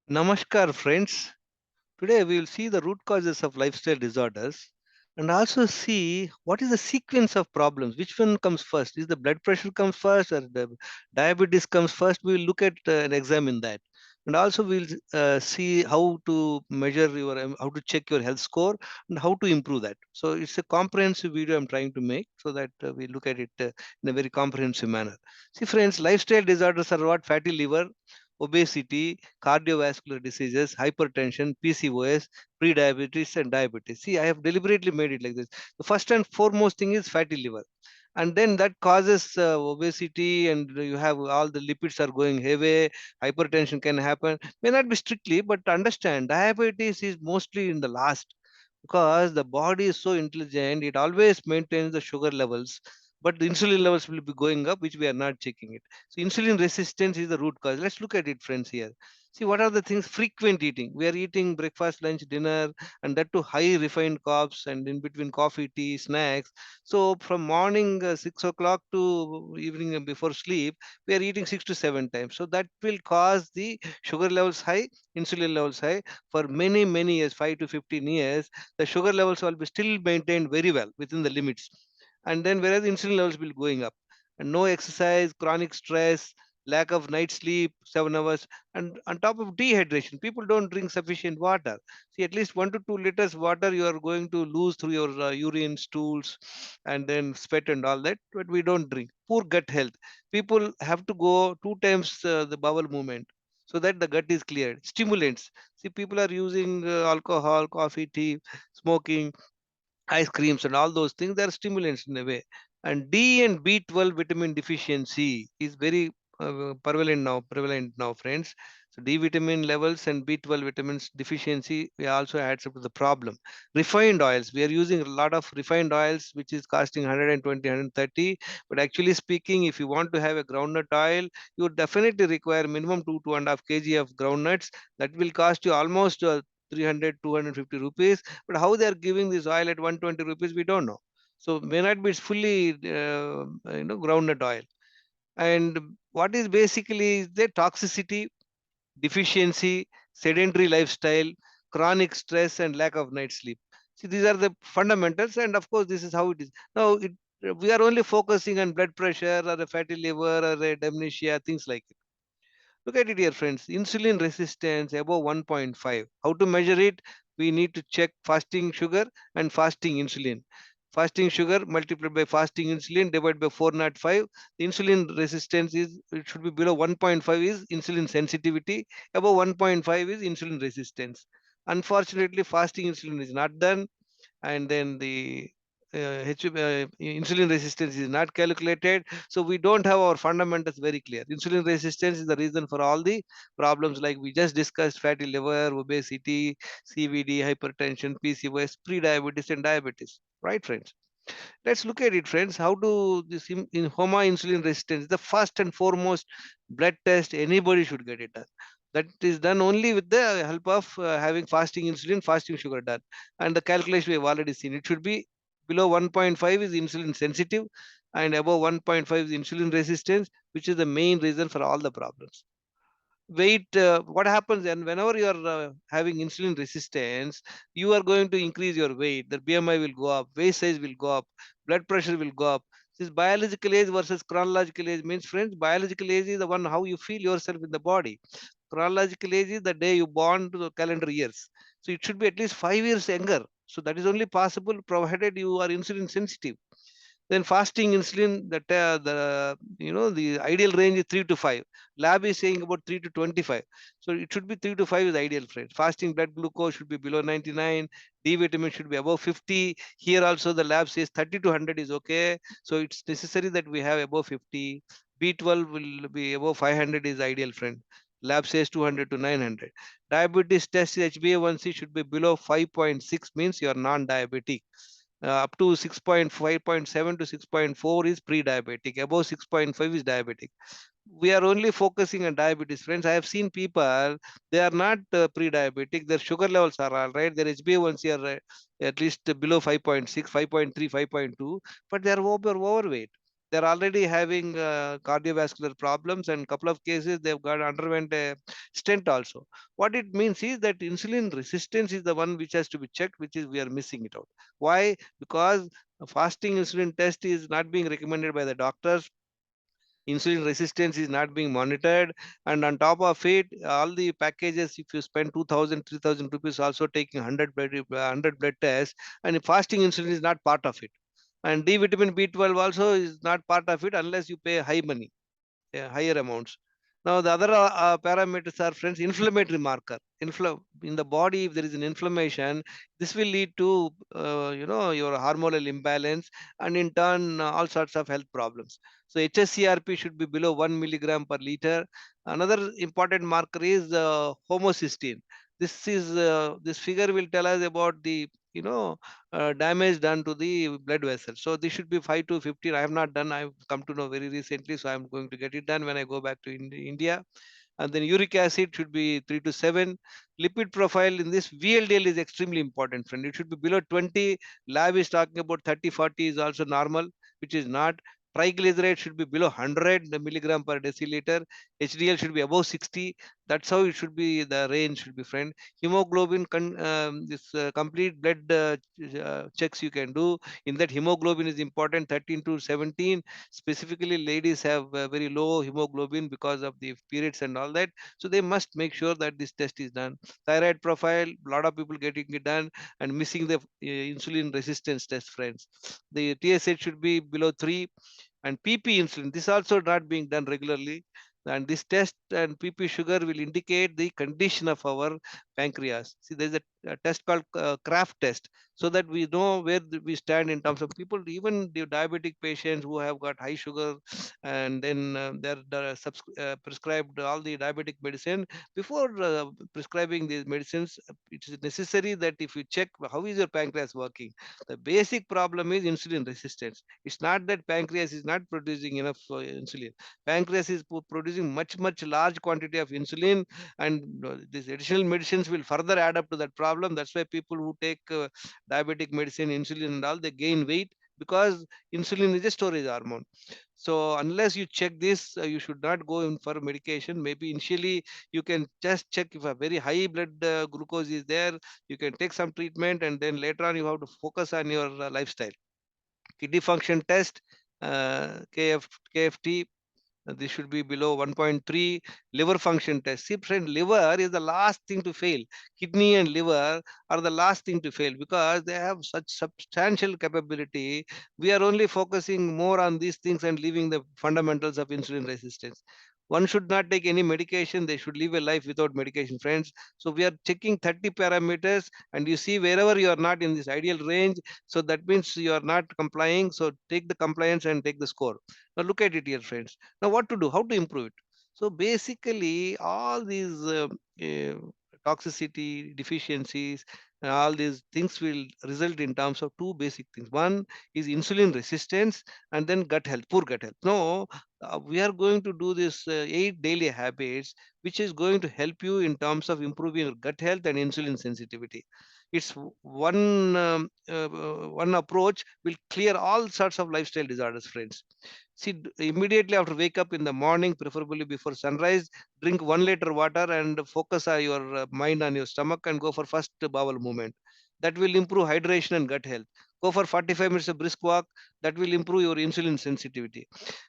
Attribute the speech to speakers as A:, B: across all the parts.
A: Namaskar, friends. Today we will see the root causes of lifestyle disorders and also see what is the sequence of problems. Which one comes first? Is the blood pressure comes first or the diabetes comes first? We will look at and examine that. And also we'll see how to measure your, how to check your health score and how to improve that. So it's a comprehensive video I'm trying to make so that we look at it in a very comprehensive manner. See, friends, lifestyle disorders are what? Fatty liver, obesity, cardiovascular diseases, hypertension, PCOS, pre-diabetes, and diabetes. See, I have deliberately made it like this. The first and foremost thing is fatty liver, and then that causes obesity, and you have all the lipids are going heavy. Hypertension can happen, may not be strictly, but understand diabetes is mostly in the last, because the body is so intelligent, it always maintains the sugar levels, but the insulin levels will be going up, which we are not checking it. So insulin resistance is the root cause. Let's look at it, friends. Here, see what are the things. Frequent eating, we are eating breakfast, lunch, dinner, and that to high refined carbs, and in between coffee, tea, snacks. So from morning 6 o'clock to evening before sleep, we are eating 6 to 7 times. So that will cause the sugar levels high, insulin levels high for many years, 5 to 15 years. The sugar levels will be still maintained very well within the limits, and then whereas insulin levels will going up. And no exercise, chronic stress, lack of night sleep, 7 hours, and on top of dehydration, people don't drink sufficient water. See, at least 1 to 2 liters water you are going to lose through your urine, stools, and then sweat and all that, but we don't drink. Poor gut health, people have to go 2 times the bowel movement so that the gut is cleared. Stimulants, see, people are using alcohol, coffee, tea, smoking, ice creams, and all those things. They are stimulants in a way. And D and B12 vitamin deficiency is very prevalent now, friends. So D vitamin levels and B12 vitamins deficiency we also adds up to the problem. Refined oils, we are using a lot of refined oils, which is costing 120, 130. But actually speaking, if you want to have a groundnut oil, you would definitely require minimum 2.5 kg of groundnuts. That will cost you almost 300, 250 rupees. But how they are giving this oil at 120 rupees, we don't know. So may not be fully groundnut oil. And what is basically the toxicity, deficiency, sedentary lifestyle, chronic stress, and lack of night sleep. See, these are the fundamentals, and of course, this is how it is. Now, we are only focusing on blood pressure or a fatty liver or a dementia, things like it. Look at it here, friends. Insulin resistance above 1.5. How to measure it? We need to check fasting sugar and fasting insulin. Fasting sugar multiplied by fasting insulin divided by 405. The insulin resistance is, it should be below 1.5 is insulin sensitivity. Above 1.5 is insulin resistance. Unfortunately, fasting insulin is not done, and then the insulin resistance is not calculated. So we don't have our fundamentals very clear. Insulin resistance is the reason for all the problems like we just discussed: fatty liver, obesity, CVD, hypertension, PCOS, pre-diabetes, and diabetes. Right, friends? Let's look at it, friends. How do this in HOMA insulin resistance? The first and foremost blood test anybody should get it done. That is done only with the help of having fasting insulin, fasting sugar done, and the calculation we have already seen. It should be below 1.5 is insulin sensitive, and above 1.5 is insulin resistance, which is the main reason for all the problems. Weight, what happens, and whenever you are having insulin resistance, you are going to increase your weight. The BMI will go up, waist size will go up, blood pressure will go up. This biological age versus chronological age means, friends, biological age is the one how you feel yourself in the body. Chronological age is the day you born to the calendar years. So it should be at least 5 years younger. So that is only possible provided you are insulin sensitive. Then fasting insulin, the the ideal range is 3 to 5. Lab is saying about 3 to 25. So it should be 3 to 5 is ideal, friend. Fasting blood glucose should be below 99. D vitamin should be above 50. Here also the lab says 30 to 100 is okay. So it's necessary that we have above 50. B12 will be above 500 is ideal, friend. Lab says 200 to 900. Diabetes test HbA1c should be below 5.6, means you are non-diabetic. Up to 6.5.7 to 6.4 is pre-diabetic. Above 6.5 is diabetic. We are only focusing on diabetes, friends. I have seen people, they are not pre-diabetic. Their sugar levels are all right. Their HbA1c are at least below 5.6, 5.3, 5.2, but they are overweight. They're already having cardiovascular problems, and couple of cases they've got underwent a stent also. What it means is that insulin resistance is the one which has to be checked, which is we are missing it out. Why? Because a fasting insulin test is not being recommended by the doctors. Insulin resistance is not being monitored, and on top of it, all the packages, if you spend 2000 3000 rupees also taking 100 blood tests, and fasting insulin is not part of it, and D vitamin B12 also is not part of it unless you pay high money, higher amounts. Now the other parameters are, friends, inflammatory marker. In the body, if there is an inflammation, this will lead to your hormonal imbalance, and in turn all sorts of health problems. So HSCRP should be below 1 milligram per liter. Another important marker is homocysteine. This figure will tell us about the damage done to the blood vessels. So this should be 5 to 15. I have not done. I've come to know very recently, so I'm going to get it done when I go back to India. And then uric acid should be 3 to 7. Lipid profile in this VLDL is extremely important, friend. It should be below 20. Lab is talking about 30, 40 is also normal, which is not. Triglyceride should be below 100 milligram per deciliter. HDL should be above 60. That's how it should be. The range should be, friend. Hemoglobin, this complete blood checks you can do. In that, hemoglobin is important, 13 to 17. Specifically, ladies have very low hemoglobin because of the periods and all that. So they must make sure that this test is done. Thyroid profile, a lot of people getting it done and missing the insulin resistance test, friends. The TSH should be below 3, and PP insulin. This also not being done regularly. And this test and PP sugar will indicate the condition of our pancreas. See, there's a test called Kraft test, so that we know where we stand in terms of people, even the diabetic patients who have got high sugar, and then they're prescribed all the diabetic medicine. Before prescribing these medicines, it is necessary that if you check how is your pancreas working. The basic problem is insulin resistance. It's not that pancreas is not producing enough insulin. Pancreas is producing much large quantity of insulin, and these additional medicines will further add up to that problem. That's why people who take diabetic medicine, insulin and all, they gain weight, because insulin is a storage hormone. So unless you check this, you should not go in for medication. Maybe initially you can just check if a very high blood glucose is there. You can take some treatment, and then later on you have to focus on your lifestyle. Kidney function test, KFT, this should be below 1.3. Liver function test. See, friend, liver is the last thing to fail. Kidney and liver are the last thing to fail because they have such substantial capability. We are only focusing more on these things and leaving the fundamentals of insulin resistance. One should not take any medication. They should live a life without medication, friends. So we are checking 30 parameters, and you see wherever you are not in this ideal range, so that means you are not complying. So take the compliance and take the score. Now look at it here, friends. Now what to do? How to improve it? So basically, all these uh, toxicity, deficiencies, and all these things will result in terms of two basic things. One is insulin resistance, and then gut health, poor gut health. No, we are going to do this 8 daily habits, which is going to help you in terms of improving your gut health and insulin sensitivity. It's one approach will clear all sorts of lifestyle disorders, friends. See, immediately after wake up in the morning, preferably before sunrise, drink 1 liter water and focus your mind on your stomach and go for first bowel movement. That will improve hydration and gut health. Go for 45 minutes of brisk walk. That will improve your insulin sensitivity.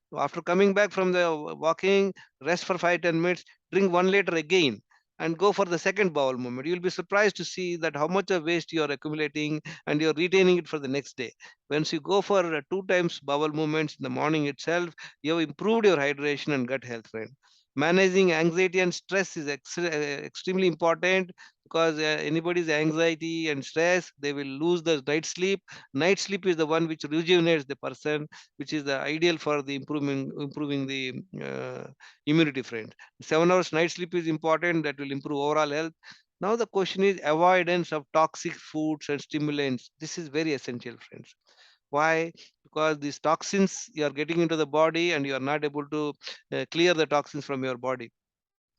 A: So after coming back from the walking, rest for 5 10 minutes, drink 1 liter again, and go for the second bowel movement. You'll be surprised to see that how much of waste you are accumulating, and you're retaining it for the next day. Once you go for 2 times bowel movements in the morning itself, you have improved your hydration and gut health, friend. Managing anxiety and stress is extremely important, because anybody's anxiety and stress, they will lose the night sleep. Night sleep is the one which rejuvenates the person, which is the ideal for the improving the immunity, friend. 7 hours night sleep is important. That will improve overall health. Now the question is avoidance of toxic foods and stimulants. This is very essential, friends. Why? Because these toxins you are getting into the body, and you are not able to clear the toxins from your body,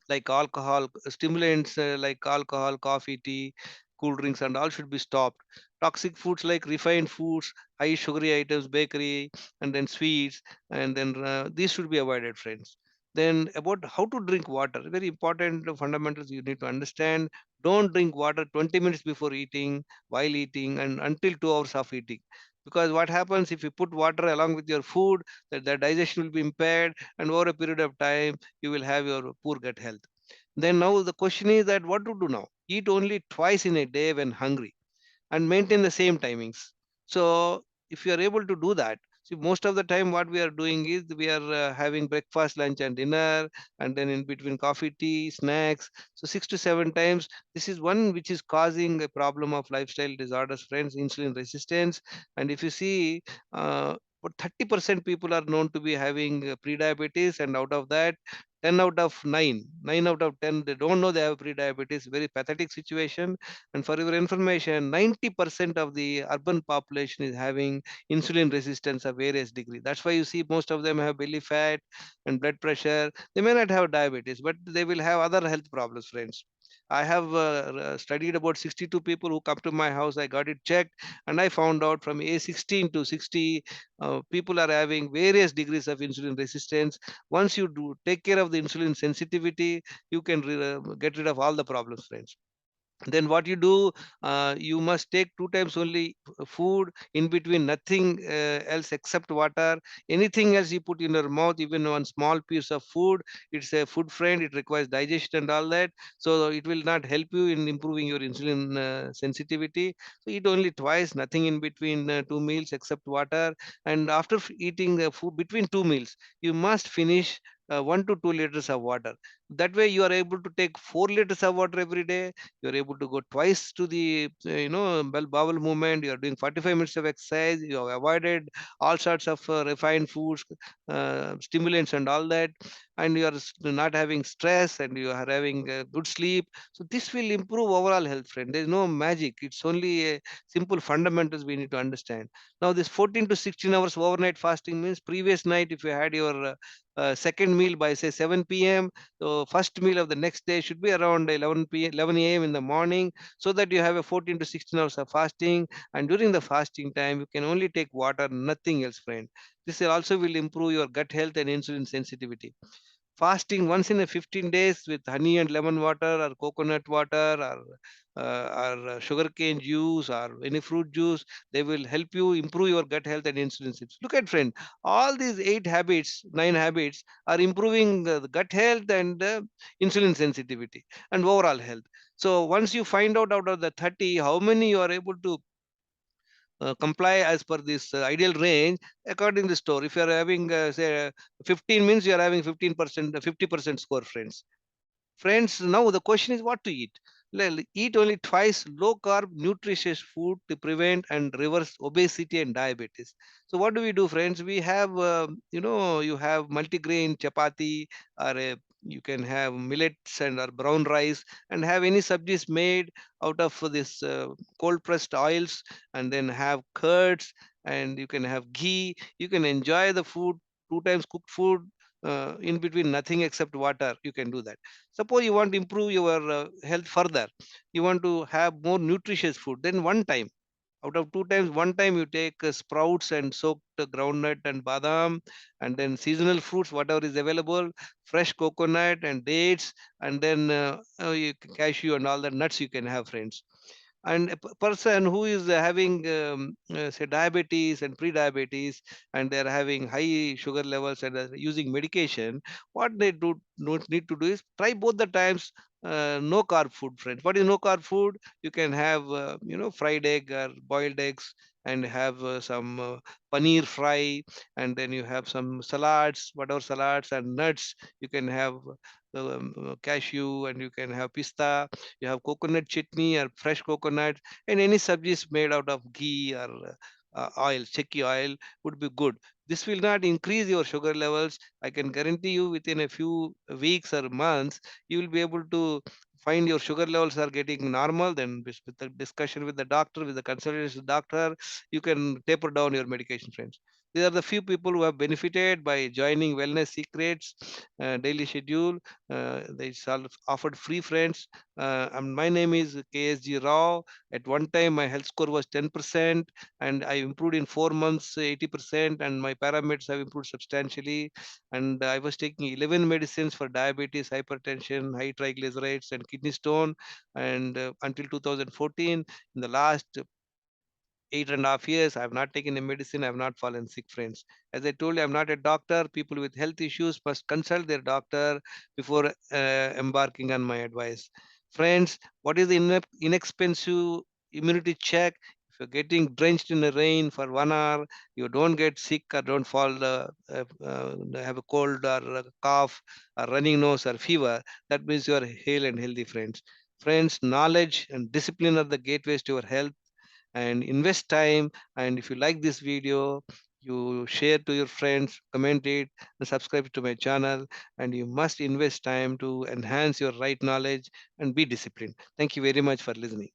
A: like alcohol, stimulants like alcohol, coffee, tea, cool drinks, and all should be stopped. Toxic foods like refined foods, high sugary items, bakery, and then sweets, and then these should be avoided, friends. Then about how to drink water, very important fundamentals you need to understand. Don't drink water 20 minutes before eating, while eating, and until 2 hours of eating. Because what happens if you put water along with your food, that the digestion will be impaired, and over a period of time, you will have your poor gut health. Then now the question is that what to do now? Eat only twice in a day when hungry and maintain the same timings. So if you are able to do that, see, most of the time what we are doing is we are having breakfast, lunch, and dinner, and then in between coffee, tea, snacks. So 6 to 7 times. This is one which is causing a problem of lifestyle disorders, friends, insulin resistance. And if you see, about 30% people are known to be having pre-diabetes, and out of that, 10 out of 9, 9 out of 10, they don't know they have pre-diabetes. Very pathetic situation. And for your information, 90% of the urban population is having insulin resistance of various degree. That's why you see most of them have belly fat and blood pressure. They may not have diabetes, but they will have other health problems, friends. I have studied about 62 people who come to my house. I got it checked, and I found out from A16 to 60, people are having various degrees of insulin resistance. Once you do take care of the insulin sensitivity, you can get rid of all the problems, friends. Then what you do, you must take 2 times only food, in between nothing else except water. Anything else you put in your mouth, even one small piece of food, it's a food friend, it requires digestion and all that, so it will not help you in improving your insulin sensitivity. So eat only twice, nothing in between 2 meals except water. And after eating the food between 2 meals, you must finish 1 to 2 liters of water. That way you are able to take 4 liters of water every day. You're able to go twice to the bowel movement. You're doing 45 minutes of exercise. You have avoided all sorts of refined foods, stimulants, and all that, and you are not having stress, and you are having good sleep. So this will improve overall health, friend. There's no magic. It's only a simple fundamentals we need to understand. Now this 14 to 16 hours overnight fasting means previous night if you had your second meal by say 7 p.m., so first meal of the next day should be around 11 a.m. in the morning, so that you have a 14 to 16 hours of fasting. And during the fasting time, you can only take water, nothing else, friend. This also will improve your gut health and insulin sensitivity. Fasting once in a 15 days with honey and lemon water, or coconut water, or sugarcane juice, or any fruit juice, they will help you improve your gut health and insulin sensitivity. Look at, friend, all these 8 habits, 9 habits are improving the gut health and insulin sensitivity and overall health. So once you find out of the 30 how many you are able to comply as per this ideal range, according to the store, if you are having say 15 means you are having 15%, 50% score, friends. Friends, now the question is what to eat. Eat only twice low carb, nutritious food to prevent and reverse obesity and diabetes. So what do we do, friends? We have, you have multigrain chapati, or you can have millets and or brown rice, and have any subjects made out of this cold pressed oils, and then have curds, and you can have ghee. You can enjoy the food, 2 times cooked food, in between nothing except water. You can do that. Suppose you want to improve your health further, you want to have more nutritious food, then one time out of 2 times, one time you take sprouts and soaked groundnut and badam, and then seasonal fruits, whatever is available, fresh coconut and dates, and then cashew and all the nuts you can have, friends. And a person who is having say diabetes and pre-diabetes, and they're having high sugar levels and are using medication, what they don't need to do is try both the times no carb food, friends. What is no carb food? You can have fried egg or boiled eggs, and have some paneer fry, and then you have some salads, whatever salads and nuts. You can have cashew, and you can have pista. You have coconut chutney or fresh coconut, and any subjects made out of ghee or oil, chekki oil would be good. This will not increase your sugar levels. I can guarantee you within a few weeks or months, you will be able to find your sugar levels are getting normal. Then with the discussion with the doctor, with the consultation with the doctor, you can taper down your medication, friends. These are the few people who have benefited by joining Wellness Secrets daily schedule. They offered free friends. And my name is KSG Rao. At one time, my health score was 10%, and I improved in 4 months 80%, and my parameters have improved substantially. And I was taking 11 medicines for diabetes, hypertension, high triglycerides, and kidney stone. And until 2014, in the last 8.5 years, I have not taken a medicine. I have not fallen sick, friends. As I told you, I'm not a doctor. People with health issues must consult their doctor before embarking on my advice. Friends, what is the inexpensive immunity check? If you're getting drenched in the rain for 1 hour, you don't get sick or don't fall, have a cold or a cough or running nose or fever. That means you are hale and healthy, friends. Friends, knowledge and discipline are the gateways to your health, and invest time. And if you like this video, you share to your friends, comment it, and subscribe to my channel. And you must invest time to enhance your right knowledge and be disciplined. Thank you very much for listening.